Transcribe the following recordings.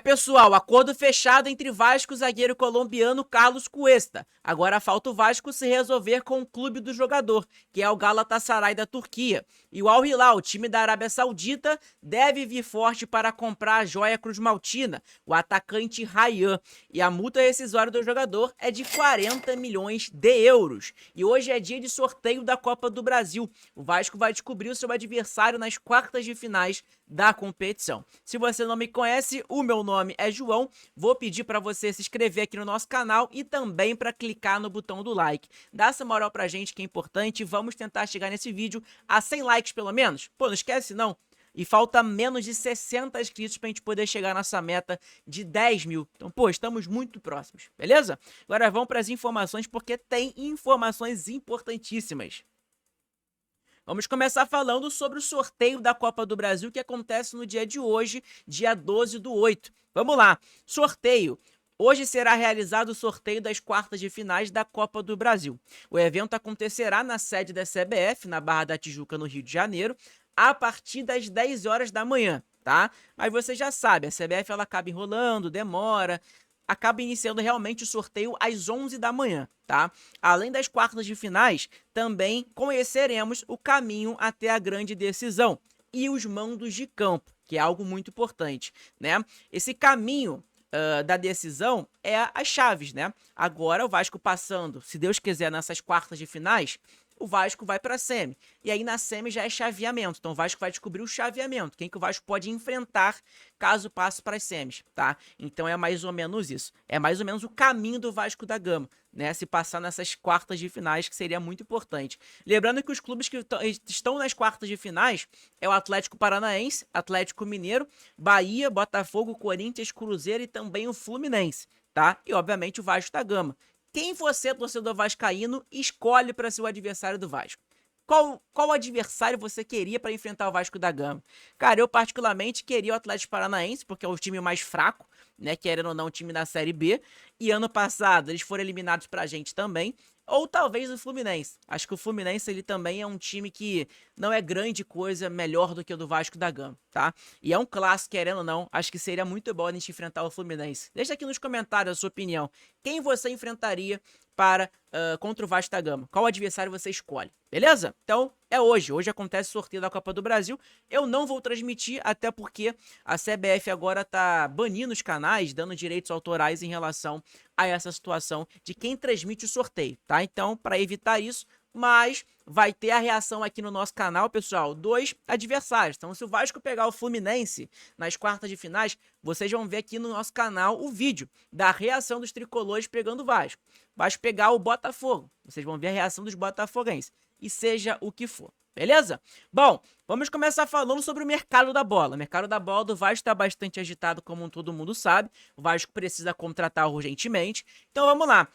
Pessoal, acordo fechado entre Vasco e o zagueiro colombiano Carlos Cuesta. Agora falta o Vasco se resolver com o clube do jogador, que é o Galatasaray da Turquia. E o Al Hilal, time da Arábia Saudita, deve vir forte para comprar a joia cruz-maltina, o atacante Rayhan. E a multa rescisória do jogador é de 40 milhões de euros. E hoje é dia de sorteio da Copa do Brasil. O Vasco vai descobrir o seu adversário nas quartas de finais da competição. Se você não me conhece, o meu nome é João. Vou pedir para você se inscrever aqui no nosso canal e também para clicar no botão do like. Dá essa moral pra gente que é importante. Vamos tentar chegar nesse vídeo a 100 likes pelo menos. Pô, não esquece não. E falta menos de 60 inscritos pra gente poder chegar nessa meta de 10 mil. Então, pô, estamos muito próximos, beleza? Agora vamos para as informações, porque tem informações importantíssimas. Vamos começar falando sobre o sorteio da Copa do Brasil que acontece no dia de hoje, dia 12/8. Vamos lá, sorteio. Hoje será realizado o sorteio das quartas de finais da Copa do Brasil. O evento acontecerá na sede da CBF, na Barra da Tijuca, no Rio de Janeiro, a partir das 10 horas da manhã, tá? Mas você já sabe, a CBF ela acaba enrolando, demora, acaba iniciando realmente o sorteio às 11 da manhã, tá? Além das quartas de finais, também conheceremos o caminho até a grande decisão e os mandos de campo, que é algo muito importante, né? Esse caminho da decisão é as chaves, né? Agora o Vasco passando, se Deus quiser, nessas quartas de finais, o Vasco vai para a semi. E aí na semi já é chaveamento. Então o Vasco vai descobrir o chaveamento. Quem que o Vasco pode enfrentar caso passe para as semis, tá? Então é mais ou menos isso. É mais ou menos o caminho do Vasco da Gama, né? Se passar nessas quartas de finais, que seria muito importante. Lembrando que os clubes que estão nas quartas de finais é o Atlético Paranaense, Atlético Mineiro, Bahia, Botafogo, Corinthians, Cruzeiro e também o Fluminense, tá? E obviamente o Vasco da Gama. Quem você, torcedor vascaíno, escolhe para ser o adversário do Vasco? Qual adversário você queria para enfrentar o Vasco da Gama? Cara, eu particularmente queria o Atlético Paranaense, porque é o time mais fraco, né? Querendo ou não, o time da Série B. E ano passado eles foram eliminados pra gente também. Ou talvez o Fluminense. Acho que o Fluminense ele também é um time que não é grande coisa melhor do que o do Vasco da Gama, tá? E é um clássico, querendo ou não. Acho que seria muito bom a gente enfrentar o Fluminense. Deixa aqui nos comentários a sua opinião. Quem você enfrentaria contra o Vasco da Gama? Qual adversário você escolhe? Beleza? Então, é hoje. Hoje acontece o sorteio da Copa do Brasil. Eu não vou transmitir, até porque a CBF agora tá banindo os canais, dando direitos autorais em relação a essa situação de quem transmite o sorteio, tá? Então, para evitar isso, mas vai ter a reação aqui no nosso canal, pessoal, dos adversários. Então, se o Vasco pegar o Fluminense nas quartas de finais, vocês vão ver aqui no nosso canal o vídeo da reação dos tricolores pegando o Vasco. Vasco pegar o Botafogo, vocês vão ver a reação dos botafoguenses. E seja o que for, beleza? Bom, vamos começar falando sobre o mercado da bola. O mercado da bola do Vasco está bastante agitado, como todo mundo sabe. O Vasco precisa contratar urgentemente. Então vamos lá.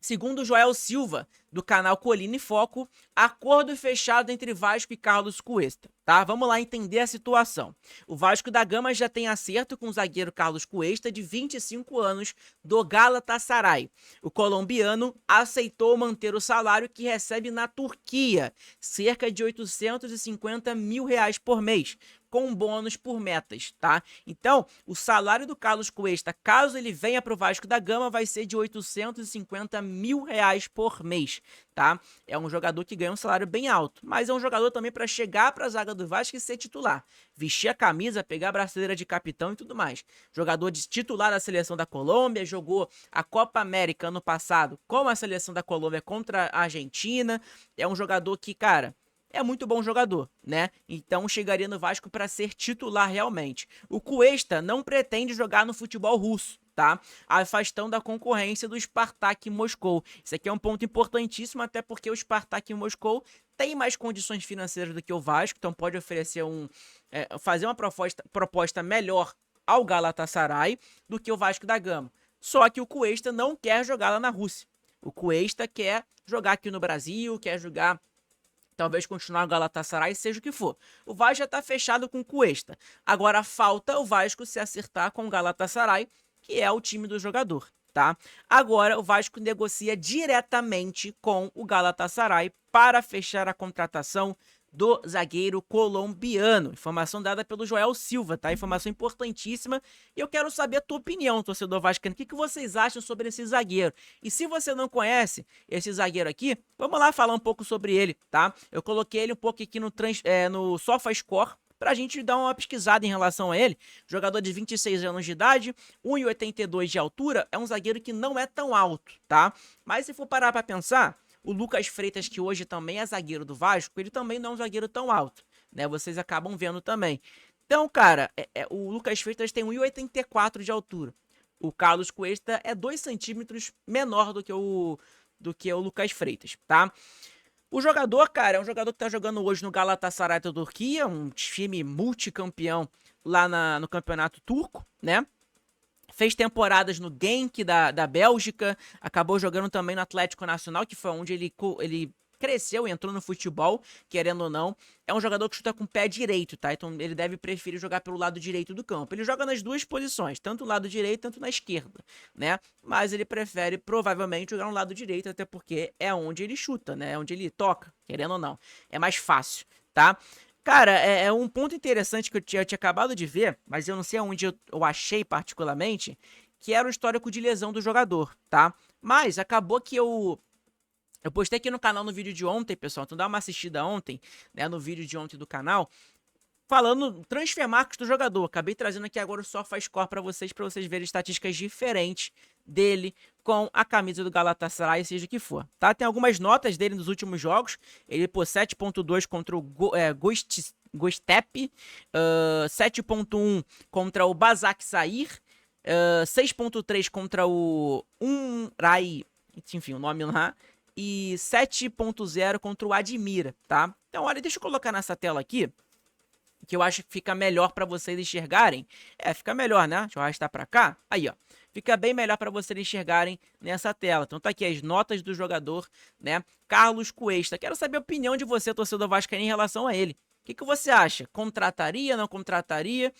Segundo Joel Silva, do canal Colina e Foco, acordo fechado entre Vasco e Carlos Cuesta, tá? Vamos lá entender a situação. O Vasco da Gama já tem acerto com o zagueiro Carlos Cuesta, de 25 anos, do Galatasaray. O colombiano aceitou manter o salário que recebe na Turquia, cerca de 850 mil reais por mês, com bônus por metas, tá? Então, o salário do Carlos Cuesta, caso ele venha pro Vasco da Gama, vai ser de 850 mil reais por mês, tá? É um jogador que ganha um salário bem alto, mas é um jogador também para chegar para a zaga do Vasco e ser titular, vestir a camisa, pegar a braçadeira de capitão e tudo mais. Jogador de titular da seleção da Colômbia, jogou a Copa América ano passado com a seleção da Colômbia contra a Argentina. É um jogador que, cara, é muito bom jogador, né? Então chegaria no Vasco para ser titular realmente. O Cuesta não pretende jogar no futebol russo, tá? Afastando a concorrência do Spartak Moscou. Isso aqui é um ponto importantíssimo, até porque o Spartak Moscou tem mais condições financeiras do que o Vasco, então pode oferecer fazer uma proposta melhor ao Galatasaray do que o Vasco da Gama. Só que o Cuesta não quer jogar lá na Rússia. O Cuesta quer jogar aqui no Brasil, quer jogar, talvez continuar o Galatasaray, seja o que for. O Vasco já está fechado com o Cuesta. Agora falta o Vasco se acertar com o Galatasaray, que é o time do jogador, tá? Agora o Vasco negocia diretamente com o Galatasaray para fechar a contratação do zagueiro colombiano. Informação dada pelo Joel Silva, tá? Informação importantíssima. E eu quero saber a tua opinião, torcedor vascaíno. O que vocês acham sobre esse zagueiro? E se você não conhece esse zagueiro aqui, vamos lá falar um pouco sobre ele, tá? Eu coloquei ele um pouco aqui no SofaScore, pra gente dar uma pesquisada em relação a ele. Jogador de 26 anos de idade, 1,82 de altura, é um zagueiro que não é tão alto, tá? Mas se for parar pra pensar, o Lucas Freitas, que hoje também é zagueiro do Vasco, ele também não é um zagueiro tão alto, né? Vocês acabam vendo também. Então, cara, o Lucas Freitas tem 1,84 de altura. O Carlos Cuesta é 2 centímetros menor do que o Lucas Freitas, tá? O jogador, cara, é um jogador que tá jogando hoje no Galatasaray da Turquia, um time multicampeão lá no campeonato turco, né? Fez temporadas no Genk da Bélgica, acabou jogando também no Atlético Nacional, que foi onde ele cresceu, entrou no futebol, querendo ou não. É um jogador que chuta com o pé direito, tá? Então ele deve preferir jogar pelo lado direito do campo. Ele joga nas duas posições, tanto no lado direito, tanto na esquerda, né? Mas ele prefere, provavelmente, jogar no lado direito, até porque é onde ele chuta, né? É onde ele toca, querendo ou não. É mais fácil, tá? Cara, é um ponto interessante que eu tinha acabado de ver, mas eu não sei onde eu achei particularmente, que era o histórico de lesão do jogador, tá? Mas acabou que eu postei aqui no canal no vídeo de ontem, pessoal, então dá uma assistida ontem, né, no vídeo de ontem do canal, falando transfer marks do jogador. Acabei trazendo aqui agora o SofaScore para vocês verem estatísticas diferentes dele com a camisa do Galatasaray, seja o que for, tá? Tem algumas notas dele nos últimos jogos. Ele pôs 7.2 contra o Göztepe, 7.1 contra o Başakşehir, 6.3 contra o Umray, enfim, o nome lá, e 7.0 contra o Admira, tá? Então, olha, deixa eu colocar nessa tela aqui, que eu acho que fica melhor para vocês enxergarem. Fica melhor, né? Deixa eu arrastar para cá. Aí, ó. Fica bem melhor para vocês enxergarem nessa tela. Então tá aqui as notas do jogador, né? Carlos Cuesta. Quero saber a opinião de você, torcedor vascaíno, em relação a ele. O que você acha? Contrataria, não contrataria?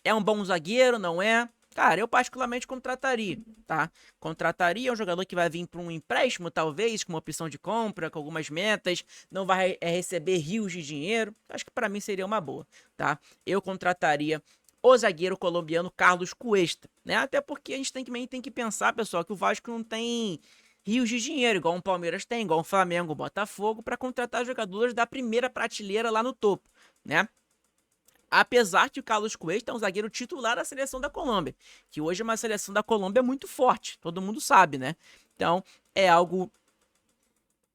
É um bom zagueiro, não é? Cara, eu particularmente contrataria, tá? Contrataria um jogador que vai vir para um empréstimo, talvez, com uma opção de compra, com algumas metas, não vai receber rios de dinheiro. Acho que para mim seria uma boa, tá? Eu contrataria o zagueiro colombiano Carlos Cuesta, né? Até porque a gente também tem que pensar, pessoal, que o Vasco não tem rios de dinheiro, igual o Palmeiras tem, igual o Flamengo, o Botafogo, para contratar jogadores da primeira prateleira lá no topo, né? Apesar que o Carlos Cuesta é um zagueiro titular da seleção da Colômbia, que hoje é uma seleção da Colômbia muito forte, todo mundo sabe, né? Então, é algo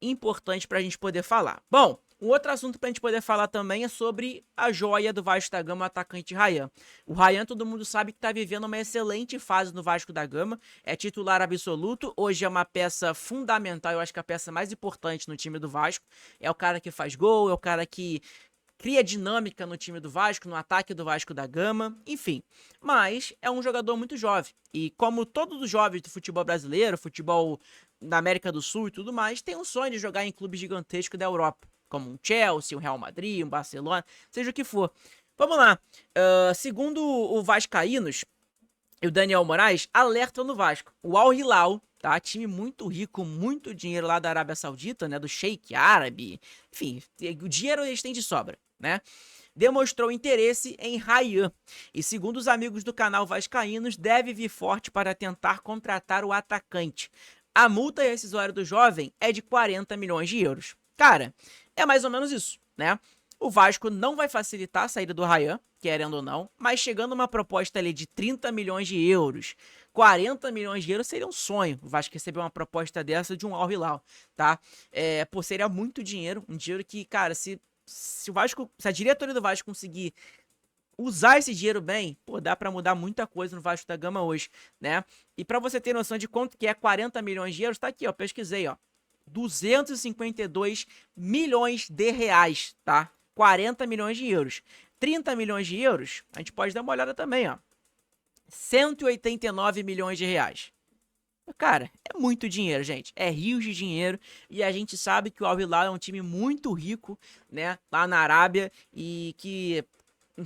importante para a gente poder falar. Bom, um outro assunto para a gente poder falar também é sobre a joia do Vasco da Gama, o atacante Ryan. O Ryan, todo mundo sabe que está vivendo uma excelente fase no Vasco da Gama, é titular absoluto, hoje é uma peça fundamental, eu acho que a peça mais importante no time do Vasco, é o cara que faz gol, é o cara que cria dinâmica no time do Vasco, no ataque do Vasco da Gama, enfim. Mas é um jogador muito jovem. E como todos os jovens do futebol brasileiro, futebol da América do Sul e tudo mais, tem um sonho de jogar em clubes gigantescos da Europa, como um Chelsea, um Real Madrid, um Barcelona, seja o que for. Vamos lá. Segundo o Vascaínos e o Daniel Moraes, alertam no Vasco. O Al Hilal, tá? Time muito rico, muito dinheiro lá da Arábia Saudita, né? Do Sheik árabe. Enfim, o dinheiro eles têm de sobra, né? Demonstrou interesse em Ryan. E segundo os amigos do canal Vascaínos, deve vir forte para tentar contratar o atacante. A multa rescisória do jovem é de 40 milhões de euros. Cara, é mais ou menos isso, né? O Vasco não vai facilitar a saída do Ryan, querendo ou não, mas chegando uma proposta ali de 30 milhões de euros, 40 milhões de euros seria um sonho. O Vasco receber uma proposta dessa de um Al Hilal, tá? Pô, seria muito dinheiro, um dinheiro que, cara, se a diretoria do Vasco conseguir usar esse dinheiro bem, pô, dá pra mudar muita coisa no Vasco da Gama hoje, né? E pra você ter noção de quanto que é 40 milhões de euros, tá aqui, ó, pesquisei, ó. 252 milhões de reais, tá? 40 milhões de euros. 30 milhões de euros, a gente pode dar uma olhada também, ó. 189 milhões de reais. Cara, é muito dinheiro, gente. É rios de dinheiro. E a gente sabe que o Al Hilal é um time muito rico, né? Lá na Arábia. E que,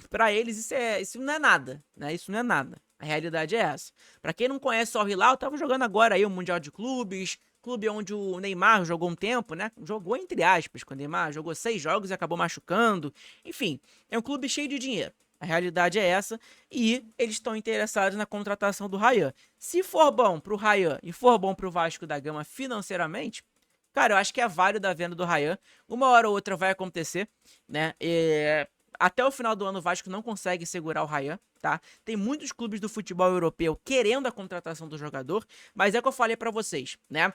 pra eles, isso não é nada, né? Isso não é nada. A realidade é essa. Pra quem não conhece o Al Hilal, tava jogando agora aí o Mundial de Clubes, clube onde o Neymar jogou um tempo, né? Jogou entre aspas com o Neymar, jogou 6 jogos e acabou machucando. Enfim, é um clube cheio de dinheiro. A realidade é essa e eles estão interessados na contratação do Ryan. Se for bom pro Ryan e for bom pro Vasco da Gama financeiramente, cara, eu acho que é válido a venda do Ryan. Uma hora ou outra vai acontecer, né? Até o final do ano o Vasco não consegue segurar o Ryan, tá? Tem muitos clubes do futebol europeu querendo a contratação do jogador, mas é o que eu falei pra vocês, né?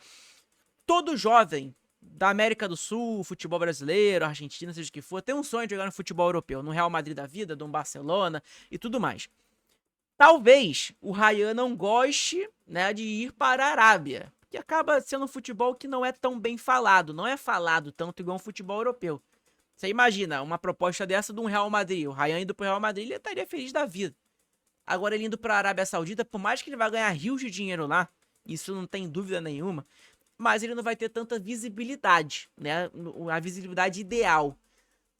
Todo jovem da América do Sul, futebol brasileiro, Argentina, seja o que for, tem um sonho de jogar no futebol europeu, no Real Madrid da vida, no Barcelona e tudo mais. Talvez o Ryan não goste, né, de ir para a Arábia, que acaba sendo um futebol que não é tão bem falado, não é falado tanto igual um futebol europeu. Você imagina uma proposta dessa de um Real Madrid, o Ryan indo pro Real Madrid, ele estaria feliz da vida. Agora ele indo para a Arábia Saudita, por mais que ele vá ganhar rios de dinheiro lá, isso não tem dúvida nenhuma, mas ele não vai ter tanta visibilidade, né? A visibilidade ideal.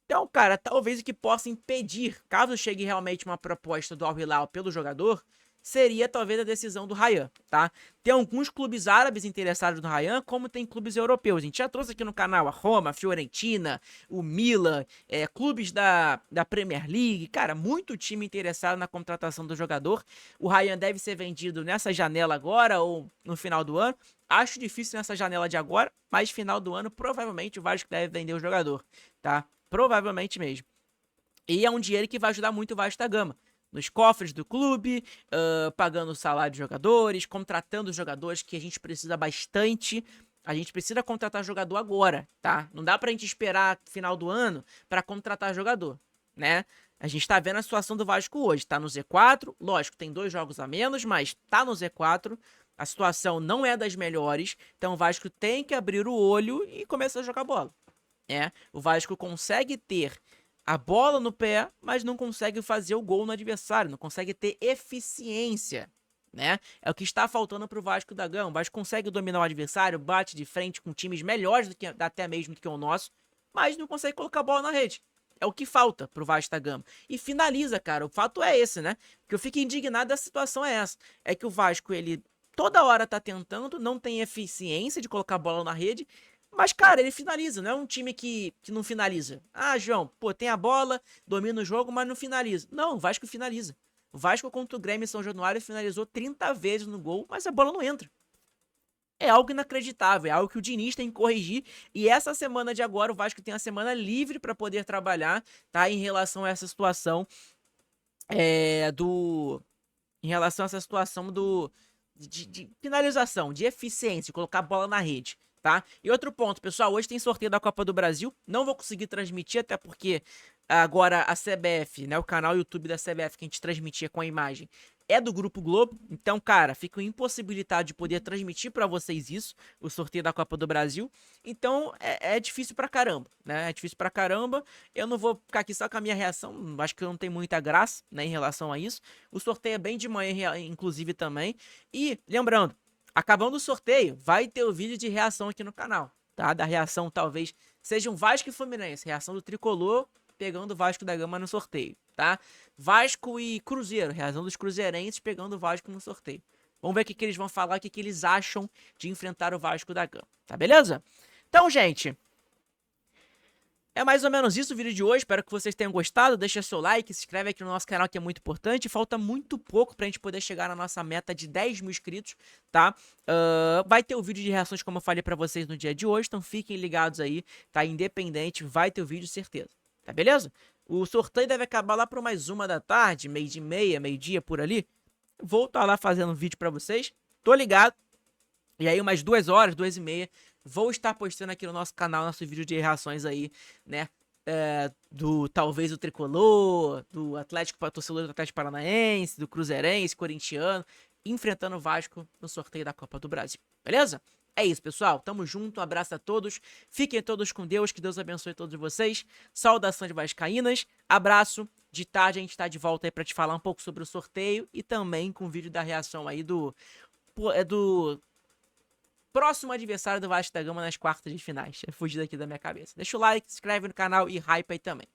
Então, cara, talvez o que possa impedir, caso chegue realmente uma proposta do Al Hilal pelo jogador, seria talvez a decisão do Ryan, tá? Tem alguns clubes árabes interessados no Ryan, como tem clubes europeus. A gente já trouxe aqui no canal a Roma, a Fiorentina, o Milan, clubes da Premier League. Cara, muito time interessado na contratação do jogador. O Ryan deve ser vendido nessa janela agora ou no final do ano. Acho difícil nessa janela de agora, mas final do ano provavelmente o Vasco deve vender o jogador, tá? Provavelmente mesmo. E é um dinheiro que vai ajudar muito o Vasco da Gama. Nos cofres do clube, pagando o salário de jogadores, contratando jogadores que a gente precisa bastante. A gente precisa contratar jogador agora, tá? Não dá pra gente esperar final do ano pra contratar jogador, né? A gente tá vendo a situação do Vasco hoje. Tá no Z4, lógico, tem 2 jogos a menos, mas tá no Z4. A situação não é das melhores, então o Vasco tem que abrir o olho e começar a jogar bola. O Vasco consegue ter a bola no pé, mas não consegue fazer o gol no adversário, não consegue ter eficiência, né? É o que está faltando pro Vasco da Gama. O Vasco consegue dominar o adversário, bate de frente com times melhores do que até mesmo do que o nosso, mas não consegue colocar a bola na rede. É o que falta pro Vasco da Gama. E finaliza, cara. O fato é esse, né? Que eu fico indignado da situação é essa. É que o Vasco, ele toda hora tá tentando, não tem eficiência de colocar a bola na rede, mas, cara, ele finaliza, não é um time que não finaliza. Ah, João, pô, tem a bola, domina o jogo, mas não finaliza. Não, o Vasco finaliza. O Vasco contra o Grêmio em São Januário finalizou 30 vezes no gol, mas a bola não entra. É algo inacreditável, é algo que o Diniz tem que corrigir. E essa semana de agora, o Vasco tem a semana livre para poder trabalhar, tá? Em relação a essa situação Em relação a essa situação de finalização, de eficiência, de colocar a bola na rede, tá? E outro ponto, pessoal, hoje tem sorteio da Copa do Brasil, não vou conseguir transmitir, até porque agora a CBF, né, o canal YouTube da CBF que a gente transmitia com a imagem, é do Grupo Globo, então, cara, fico impossibilitado de poder transmitir pra vocês isso, o sorteio da Copa do Brasil, então é difícil pra caramba, né, é difícil pra caramba, eu não vou ficar aqui só com a minha reação, acho que não tem muita graça, né, em relação a isso, o sorteio é bem de manhã, inclusive, também, e, lembrando, acabando o sorteio, vai ter o vídeo de reação aqui no canal, tá, da reação talvez seja um Vasco e Fluminense, reação do Tricolor, pegando o Vasco da Gama no sorteio, tá? Vasco e Cruzeiro, reação dos cruzeirenses pegando o Vasco no sorteio. Vamos ver o que eles vão falar, o que eles acham de enfrentar o Vasco da Gama, tá beleza? Então, gente, é mais ou menos isso o vídeo de hoje, espero que vocês tenham gostado, deixa seu like, se inscreve aqui no nosso canal que é muito importante, falta muito pouco pra gente poder chegar na nossa meta de 10 mil inscritos, tá? Vai ter o vídeo de reações como eu falei pra vocês no dia de hoje, então fiquem ligados aí, tá? Independente, vai ter o vídeo, certeza. Tá beleza? O sorteio deve acabar lá por mais 1 da tarde, meio-dia, meio-dia por ali. Vou estar lá fazendo um vídeo pra vocês. Tô ligado. E aí umas 2 horas, 2h30, vou estar postando aqui no nosso canal, nosso vídeo de reações aí, né? Talvez o Tricolor, do torcedor do Atlético Paranaense, do Cruzeirense, corintiano, enfrentando o Vasco no sorteio da Copa do Brasil. Beleza? É isso, pessoal. Tamo junto. Um abraço a todos. Fiquem todos com Deus. Que Deus abençoe todos vocês. Saudações vascaínas. Abraço. De tarde a gente tá de volta aí pra te falar um pouco sobre o sorteio e também com o vídeo da reação aí do próximo adversário do Vasco da Gama nas quartas de finais. É fugir daqui da minha cabeça. Deixa o like, se inscreve no canal e hype aí também.